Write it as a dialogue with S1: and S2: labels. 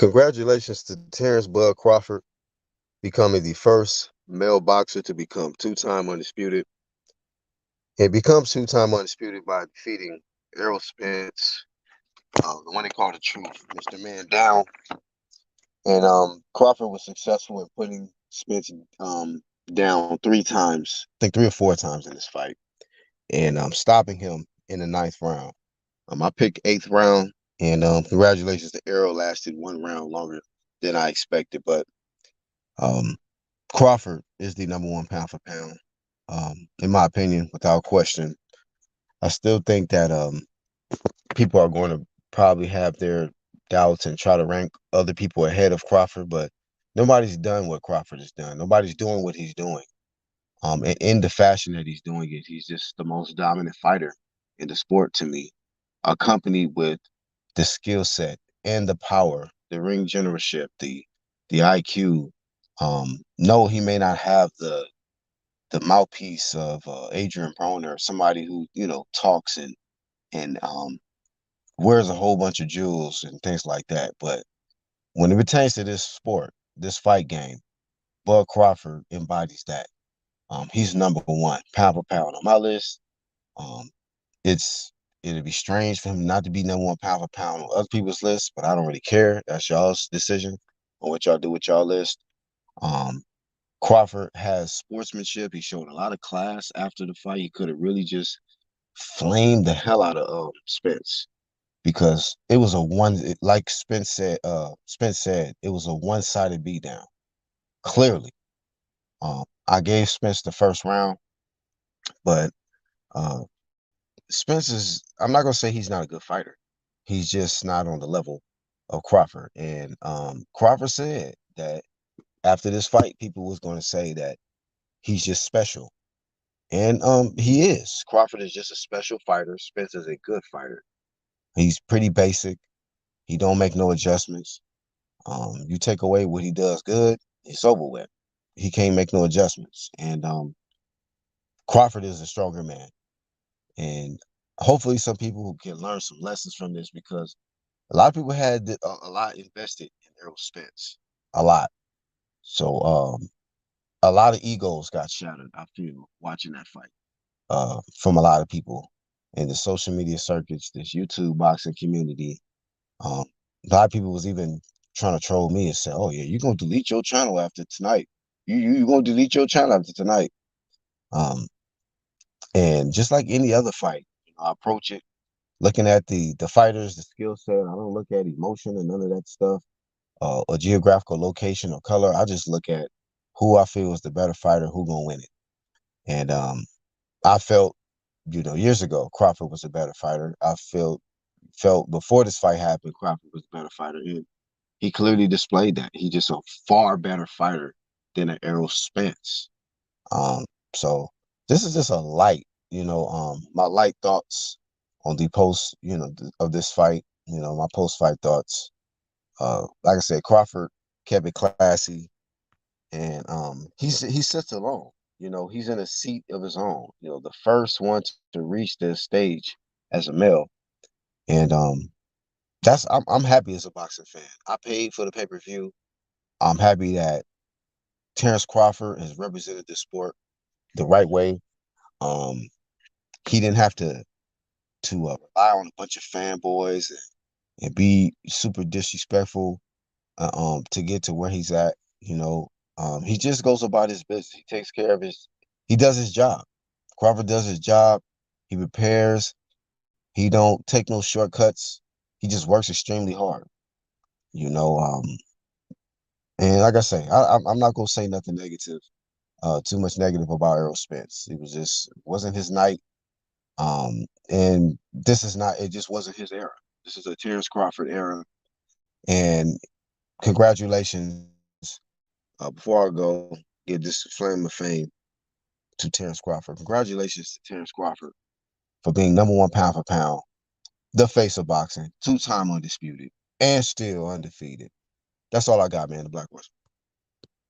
S1: Congratulations to Terence Bud Crawford becoming the first male boxer to become two-time undisputed. He becomes two-time undisputed by defeating Errol Spence, the one they call the Truth, Mr. Man down. And Crawford was successful in putting Spence down three times, I think three or four times in this fight, and stopping him in the ninth round. I picked eighth round, and congratulations to Errol, lasted one round longer than I expected, but um, Crawford is the number one pound for pound, in my opinion, without question. I still think that people are going to probably have their doubts and try to rank other people ahead of Crawford, but nobody's done what Crawford has done. Nobody's doing what he's doing. And in the fashion that he's doing it, he's just the most dominant fighter in the sport to me, accompanied with the skill set and the power, the ring generalship, the IQ. No, he may not have the mouthpiece of Adrian Broner, somebody who talks and wears a whole bunch of jewels and things like that. But when it pertains to this sport, this fight game, Bud Crawford embodies that. He's number one, pound for pound on my list. Um, it'd be strange for him not to be number one pound for pound on other people's lists, but I don't really care. That's y'all's decision on what y'all do with y'all list. Um, Crawford has sportsmanship. He showed a lot of class after the fight. He could have really just flamed the hell out of Spence because it was like Spence said, it was a one-sided beatdown. Clearly. I gave Spence the first round, but uh, Spence I'm not gonna say he's not a good fighter. He's just not on the level of Crawford. And Crawford said that after this fight, people was gonna say that he's just special. And he is. Crawford is just a special fighter. Spence is a good fighter. He's pretty basic. He don't make no adjustments. You take away what he does good, it's over with. He can't make no adjustments. And Crawford is a stronger man. And hopefully some people can learn some lessons from this because a lot of people had a lot invested in Errol Spence. A lot. So a lot of egos got shattered, I feel, watching that fight. From a lot of people in the social media circuits, this YouTube boxing community. Um, a lot of people was even trying to troll me and say, "Oh yeah, you're gonna delete your channel after tonight. You gonna delete your channel after tonight." Um, and just like any other fight, I approach it looking at the fighters, the skill set. I don't look at emotion and none of that stuff, or geographical location or color. I just look at who I feel is the better fighter, who gonna win it. And I felt, years ago, Crawford was a better fighter. I felt before this fight happened, Crawford was a better fighter. And he clearly displayed that. He's just a far better fighter than an Errol Spence. So this is just a light, my light thoughts on the post, of this fight, my post-fight thoughts. Like I said, Crawford kept it classy, and he sits alone. He's in a seat of his own. The first one to reach this stage as a male, and I'm happy as a boxing fan. I paid for the pay-per-view. I'm happy that Terence Crawford has represented this sport the right way. Um, he didn't have to rely on a bunch of fanboys and be super disrespectful to get to where he's at. He just goes about his business. He takes care of he does his job. Crawford does his job. He prepares. He don't take no shortcuts. He just works extremely hard. You know, um, and like I say, I'm not gonna say nothing negative, too much negative about Errol Spence. Wasn't his night. And this is not. It just wasn't his era. This is a Terence Crawford era. And congratulations. Before I go, give this flame of fame to Terence Crawford. Congratulations to Terence Crawford for being number one pound for pound, the face of boxing, two-time undisputed, and still undefeated. That's all I got, man. The Black Horse.